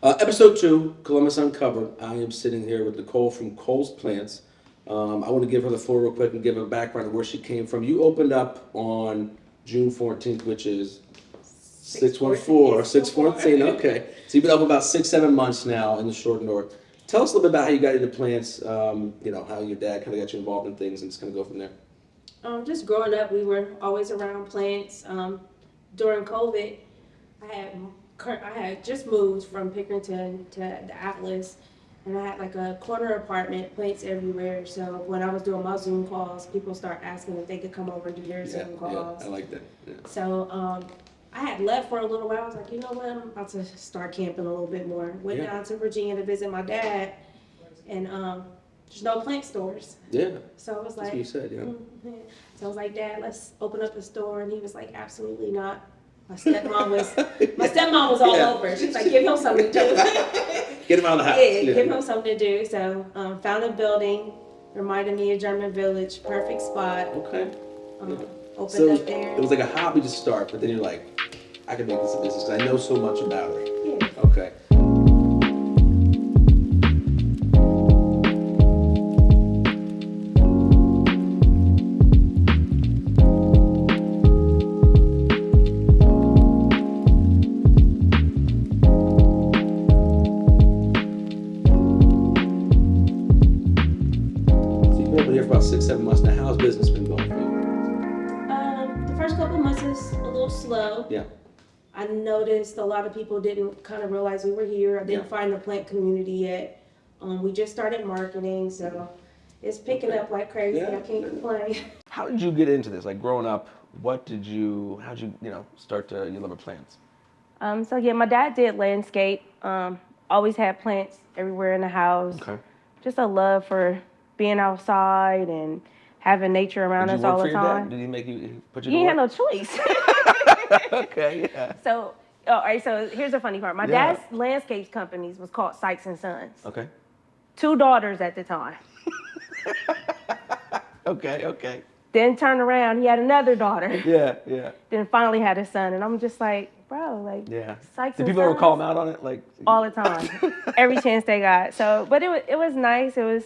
Episode 2, Columbus Uncovered. I am sitting here with Necole from Cole's Plants. I want to give her the floor real quick and give her a background of where she came from. You opened up on June 14th, which is 614, 614, okay. So you've been up about 6, 7 months now in the short north. Tell us a little bit about how you got into plants, how your dad kind of got you involved in things, and just kind of go from there. Just growing up, we were always around plants. During COVID, I had just moved from Pickerington to the Atlas, and I had like a corner apartment, plants everywhere. So when I was doing my Zoom calls, people start asking if they could come over and do their Zoom calls. Yeah, I like that. Yeah. So I had left for a little while. I was like, you know what, I'm about to start camping a little bit more. Went down to Virginia to visit my dad, and there's no plant stores. Yeah. So I was That's like, what you said, yeah. So I was like, Dad, let's open up a store, and he was like, absolutely not. My stepmom was all over. She's like, give him something to do. Get him out of the house. Yeah, give him something to do. So found a building, reminded me of German Village, perfect spot. Okay. Opened up there. It was like a hobby to start, but then you're like, I can make this a business because I know so much about it. Yeah. Okay. Here for about 6, 7 months now. How's business been going for you? The first couple months was a little slow. Yeah. I noticed a lot of people didn't kind of realize we were here. I didn't find the plant community yet. We just started marketing, so it's picking up like crazy. I can't complain. How did you get into this? Like growing up, how'd you start to, you love plants? My dad did landscape. Always had plants everywhere in the house. Okay. Just a love for being outside and having nature around us all the time. Did he make you put you? He had no choice. Okay, yeah. So, all right. So here's the funny part. My dad's landscapes companies was called Sykes and Sons. Okay. 2 daughters at the time. Okay. Then turned around, he had another daughter. Yeah. Then finally had a son, and I'm just like, bro, like, Sykes Did and people ever Sons? call him out on it? Like All the time, every chance they got. So, but it was nice. It was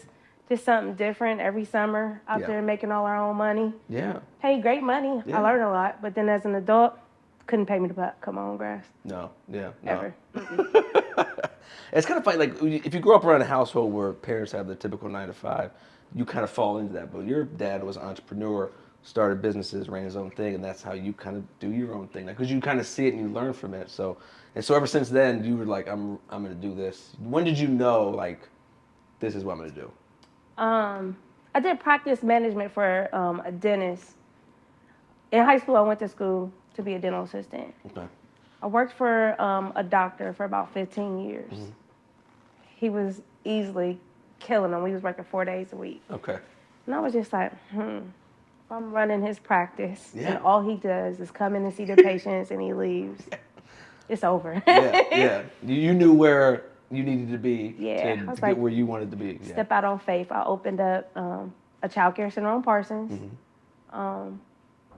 just something different every summer out there making all our own money. Yeah. Paid great money. Yeah. I learned a lot, but then as an adult, couldn't pay me to cut my own grass. No. Ever. It's kind of funny, like if you grow up around a household where parents have the typical 9 to 5, you kind of fall into that. But your dad was an entrepreneur, started businesses, ran his own thing, and that's how you kind of do your own thing. Because you kind of see it and you learn from it. So ever since then, you were like, I'm going to do this. When did you know, like, this is what I'm going to do? I did practice management for a dentist. In high school, I went to school to be a dental assistant. Okay. I worked for a doctor for about 15 years. Mm-hmm. He was easily killing them. We was working 4 days a week. Okay. And I was just like, if I'm running his practice Yeah. and all he does is come in and see the patients and he leaves, it's over. Yeah. You knew where you needed to be to like, get where you wanted to be. Yeah. Step out on faith. I opened up a child care center on Parsons. Mm-hmm.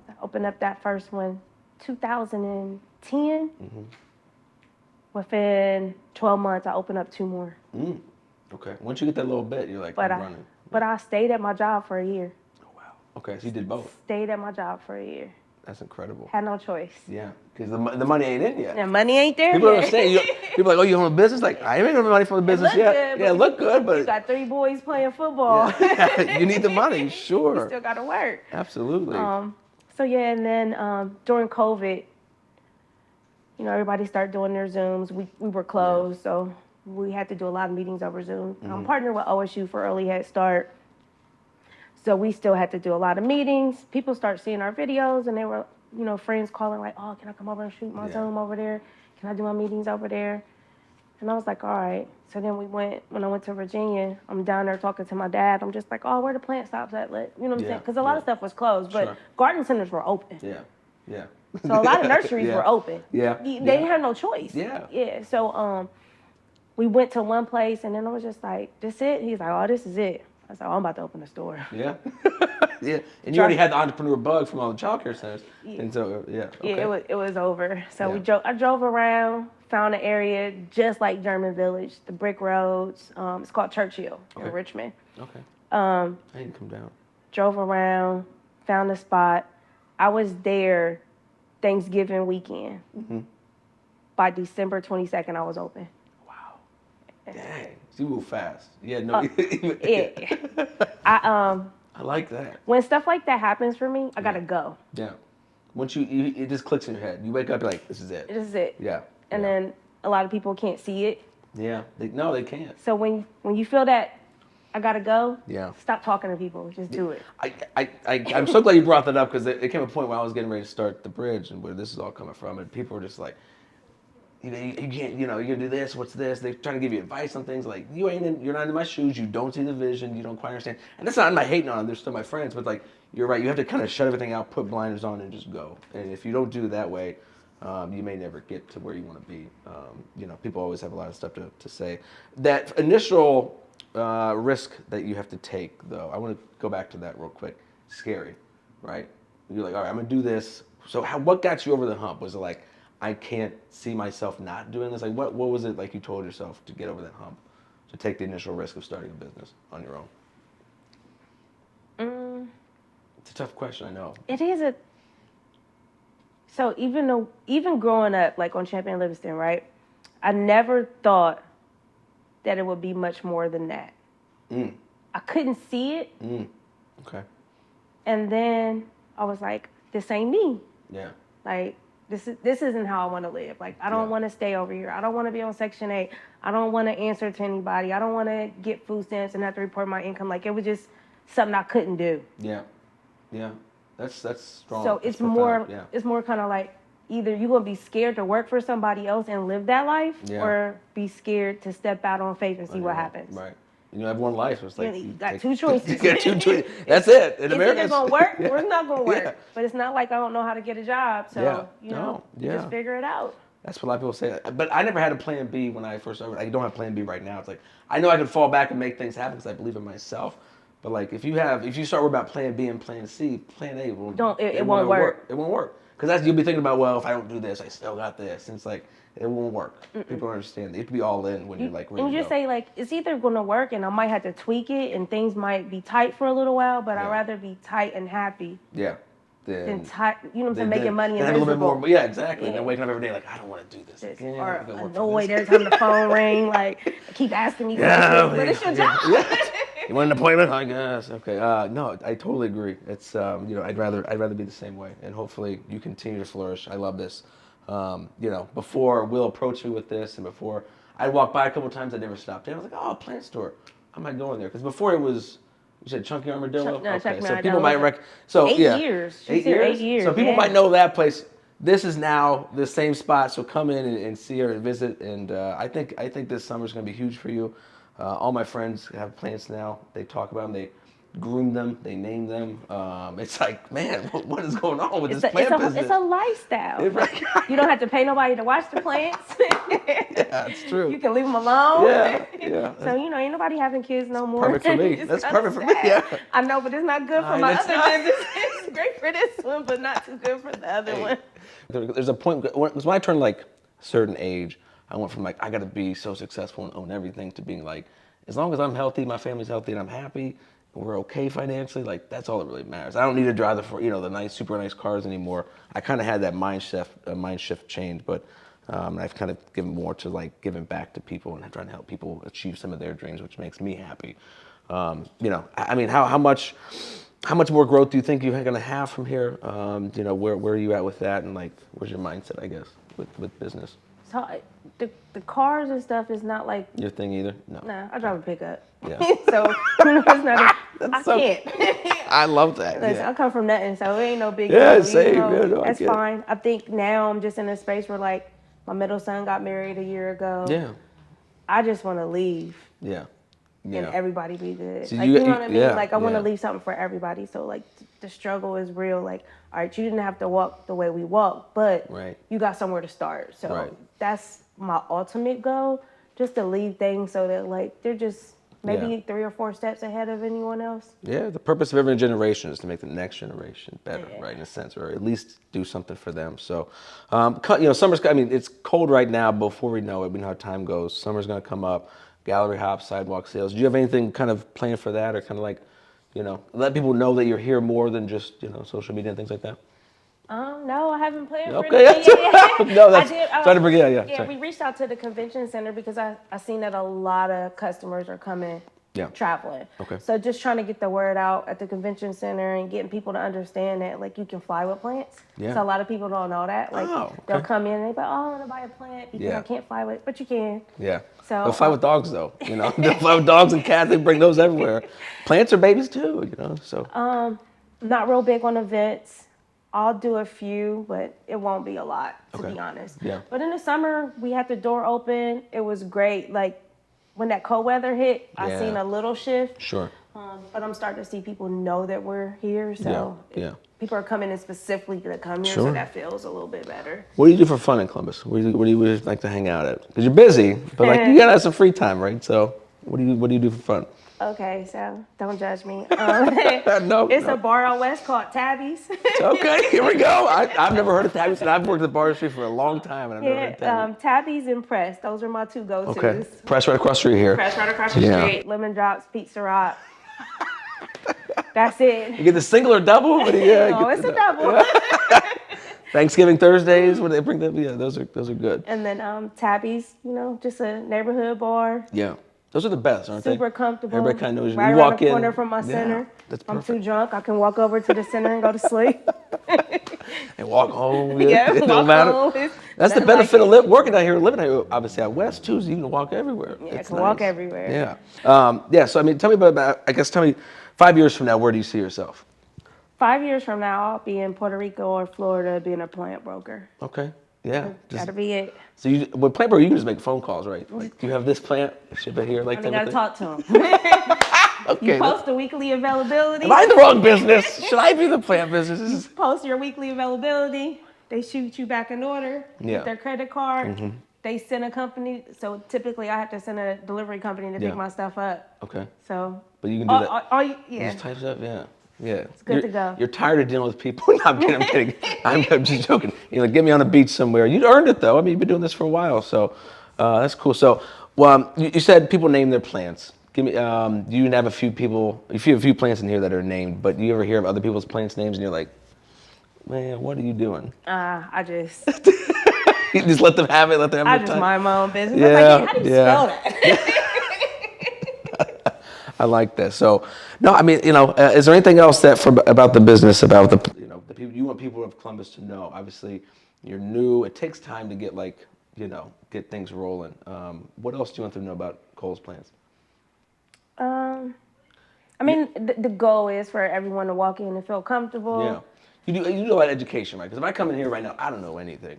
I opened up that first one 2010. Mm-hmm. Within 12 months, I opened up 2 more. Okay. Once you get that little bit, you're like, I'm running. But I stayed at my job for a year. Oh, wow. Okay, so you did both. Stayed at my job for a year. That's incredible. Had no choice. Yeah, because the money ain't in yet. The money ain't there People yet. understand. People are like, oh, you own a business? Like, I ain't making no money from the business yet. Good, Look good, but you got 3 boys playing football. you need the money, sure. You still got to work. Absolutely. And then during COVID, everybody started doing their Zooms. We were closed, so we had to do a lot of meetings over Zoom. I'm partnered with OSU for Early Head Start. So we still had to do a lot of meetings. People start seeing our videos, and they were, friends calling like, oh, can I come over and shoot my Zoom over there? Can I do my meetings over there? And I was like, all right. So then when I went to Virginia, I'm down there talking to my dad. I'm just like, oh, where the plant stops at? You know what I'm saying? Because a lot of stuff was closed, but garden centers were open. Yeah. So a lot of nurseries were open. Yeah. They didn't have no choice. Yeah. So we went to one place, and then I was just like, this it? He's like, oh, this is it. I said, oh, I'm about to open a store. Yeah. Yeah. And you already had the entrepreneur bug from all the childcare centers. And so, yeah. Okay. Yeah, it was over. So Yeah. I drove around, found an area just like German Village, the brick roads. It's called Churchill in Richmond. Okay. I didn't come down. Drove around, found a spot. I was there Thanksgiving weekend. Mm-hmm. By December 22nd, I was open. Wow. Dang. So you move fast. Yeah, no. I like that. When stuff like that happens for me, I gotta go. Yeah. Once it just clicks in your head. You wake up, you're like, this is it. This is it. Yeah. And then a lot of people can't see it. Yeah. They can't. So when you feel that I gotta go, yeah, stop talking to people. Just do it. I'm so glad you brought that up because it came a point where I was getting ready to start the bridge and where this is all coming from, and people were just like, you can't, you're gonna do this. What's this? They're trying to give you advice on things like you're not in my shoes. You don't see the vision. You don't quite understand. And that's not my hating on them. They're still my friends. But like you're right. You have to kind of shut everything out, put blinders on, and just go. And if you don't do it that way, you may never get to where you want to be. People always have a lot of stuff to say. That initial risk that you have to take, though, I want to go back to that real quick. Scary, right? You're like, all right, I'm gonna do this. So what got you over the hump? Was it like, I can't see myself not doing this? Like, what was it like you told yourself to get over that hump, to take the initial risk of starting a business on your own? It's a tough question, I know. It is So even growing up, like on Champion Livingston, right? I never thought that it would be much more than that. I couldn't see it. Okay. And then I was like, this ain't me. Yeah. Like, this isn't how I want to live. Like, I don't want to stay over here. I don't want to be on Section 8. I don't want to answer to anybody. I don't want to get food stamps and have to report my income. Like, it was just something I couldn't do. Yeah. Yeah. That's strong. So it's more kind of like either you're going to be scared to work for somebody else and live that life or be scared to step out on faith and see what happens. Right. You have one life, so it's like you got two choices. You got two choices. That's it. In America, it's either gonna work or it's not gonna work. But it's not like I don't know how to get a job, so just figure it out. That's what a lot of people say. But I never had a plan B when I first started. I don't have plan B right now. It's like I know I can fall back and make things happen because I believe in myself. But like if you start worrying about plan B and plan C, plan A won't work. It won't work. Because you'll be thinking about, well, if I don't do this, I still got this. And it's like, it won't work. People don't understand. You have to be all in when you're like ready to go. And you say, like, it's either going to work and I might have to tweak it and things might be tight for a little while, but I'd rather be tight and happy. Yeah. Than tight, making money and have a little bit miserable. more, exactly. And then waking up every day like, I don't want to do this again. Or annoyed every time the phone ring, like, keep asking me questions, but it's your job. You want an appointment? I guess. Okay. No, I totally agree. It's I'd rather be the same way, and hopefully you continue to flourish. I love this. Before Will approached me with this, and before I'd walk by a couple times, I never stopped in. I was like, oh, a plant store. I might go in there because before it was. You said Chunky Armadillo? Okay, so people might 8 years. She's here 8 years. So people might know that place. This is now the same spot, so come in and see her and visit. And I think this summer is going to be huge for you. All my friends have plants now. They talk about them. They groom them. They name them. It's like, man, what is going on with this plant business? It's a lifestyle. You don't have to pay nobody to watch the plants. Yeah, it's true. You can leave them alone. Yeah. So, ain't nobody having kids no more. Perfect for me. That's perfect for me, yeah. I know, but it's not good for my other business. It's great for this one, but not too good for the other one. There's a point, when I turned like a certain age, I went from like, I got to be so successful and own everything to being like, as long as I'm healthy, my family's healthy, and I'm happy, and we're okay financially, like that's all that really matters. I don't need to drive the super nice cars anymore. I kind of had that mind shift change, but I've kind of given more to like giving back to people and trying to help people achieve some of their dreams, which makes me happy. How much more growth do you think you're going to have from here? Where are you at with that, and like, where's your mindset, I guess, with business? So the cars and stuff is not like your thing either. No. Nah, I drive a pickup. Yeah. So it's not. I can't. I love that. Listen, I come from nothing, so it ain't no big deal. Same. No, that's fine. I think now I'm just in a space where like my middle son got married a year ago. Yeah. I just want to leave. Yeah. And everybody be good. So like you know what I mean? Like I want to leave something for everybody. So like the struggle is real. Like, all right, you didn't have to walk the way we walk, but you got somewhere to start. So that's my ultimate goal, just to leave things so that like they're just maybe 3 or 4 steps ahead of anyone else. Yeah, the purpose of every generation is to make the next generation better, Yeah. right? In a sense, or at least do something for them. So, summer's. I mean, it's cold right now. Before we know it, we know how time goes. Summer's gonna come up. Gallery hops, sidewalk sales. Do you have anything kind of planned for that, or kind of like, let people know that you're here more than just social media and things like that? No, I haven't planned for Okay. anything yet. No, that's I did. trying to bring it. Yeah. Yeah, Sorry. we reached out to the convention center because I seen that a lot of customers are coming, Yeah. traveling. Okay. So just trying to get the word out at the convention center and getting people to understand that like you can fly with plants. Yeah. So a lot of people don't know that. Like they'll okay. come in and they be like, oh, I want to buy a plant because Yeah. I can't fly with, but you can. Yeah. So They'll fly with dogs though. They'll fly with dogs and cats. They bring those everywhere. Plants are babies too. So. Not real big on events. I'll do a few, but it won't be a lot, to be honest. Yeah. But in the summer, we had the door open. It was great. Like, when that cold weather hit, I seen a little shift. Sure. But I'm starting to see people know that we're here. So people are coming in specifically to come here, Sure. so that feels a little bit better. What do you do for fun in Columbus? Where do you like to hang out at? Because you're busy, but like you gotta have some free time, right? So what do you do for fun? Okay, so don't judge me. No, It's a bar out west called Tabby's. Okay, here we go. I've never heard of Tabby's, and I've worked at the bar industry for a long time, and I've never heard of Tabby's. Tabby's and Press. Those are my 2 go-tos. Okay, Press right across the street here. Press right across the street. Lemon Drops, Pizza Rock. That's it. You get the single or double? Oh, it's a double. Thanksgiving Thursdays when they bring them. Yeah, those are good. And then Tabby's, just a neighborhood bar. Yeah. Those are the best, aren't they? Super comfortable. Everybody kind of knows you. Right You around walk the in. corner from my center. That's I'm perfect. too drunk. I can walk over to the center and go to sleep. And walk home. Yeah, it walk don't matter. home. That's the benefit of working out here, living out here, obviously out west too. So you can walk everywhere. Yeah, I It's can nice. walk everywhere. Yeah. So I mean, tell me 5 years from now, where do you see yourself? 5 years from now, I'll be in Puerto Rico or Florida being a plant broker. Okay. Yeah. That'll be it. So with plant broker, you can just make phone calls, right? Like, do you have this plant? Ship it here, like I that. gotta talk to them. Okay. You post the weekly availability. Am I in the wrong business? Should I be in the plant business? This is- Post your weekly availability. They shoot you back an order Yeah. with their credit card. They send a company. So typically, I have to send a delivery company to pick my stuff up. Okay. So. But you can do that. Yeah. Just type stuff, yeah. Yeah. It's good to go. You're tired of dealing with people. No, I'm kidding. I'm just joking. Get me on the beach somewhere. You earned it though. I mean, you've been doing this for a while, so that's cool. So, you said people name their plants. Give me. Do you have a few plants in here that are named? But do you ever hear of other people's plants names and you're like, man, what are you doing? I just. You just let them have it. Let them have I their just time. mind my own business. Yeah, I'm like, how do you spell that? I like that. So, no, I mean, is there anything else about the business, about the people you want people of Columbus to know? Obviously, you're new. It takes time to get get things rolling. What else do you want them to know about Cole's plants? I mean, the goal is for everyone to walk in and feel comfortable. Yeah, you do a lot of education, right? Because if I come in here right now, I don't know anything.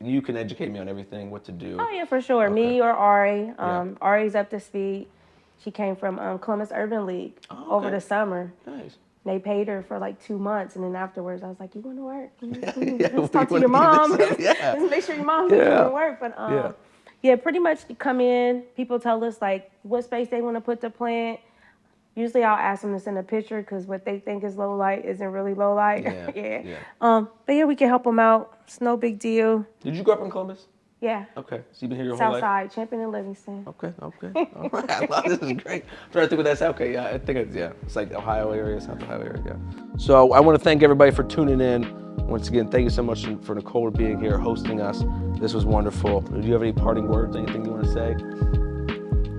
You can educate me on everything, what to do. Oh yeah, for sure. Okay. Me or Ari. Ari's up to speed. She came from Columbus Urban League over the summer. Nice. They paid her for like 2 months, and then afterwards, I was like, "You want to work? Yeah, Let's talk to we your wanna mom. do this. Yeah. Let's make sure your mom's going to work." But yeah, pretty much come in. People tell us like what space they want to put the plant. Usually, I'll ask them to send a picture because what they think is low light isn't really low light. Yeah. But yeah, we can help them out. It's no big deal. Did you grow up in Columbus? Yeah. Okay, so you've been here your whole life? Southside, Champion and Livingston. Okay. All right. I love this. Is great. I'm trying to think what that's. Okay, yeah. I think it's like Ohio area, South Ohio area. Yeah. So I want to thank everybody for tuning in. Once again, thank you so much for Necole being here, hosting us. This was wonderful. Do you have any parting words? Anything you want to say?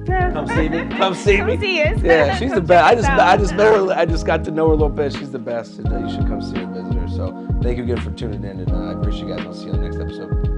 Yeah. Come see me. Come see me. Come see us. Yeah, she's the Come best. check us I just out. met her. I just got to know her a little bit. She's the best. And you should come see her, visit her. So thank you again for tuning in, and I appreciate you guys. I'll see you on the next episode.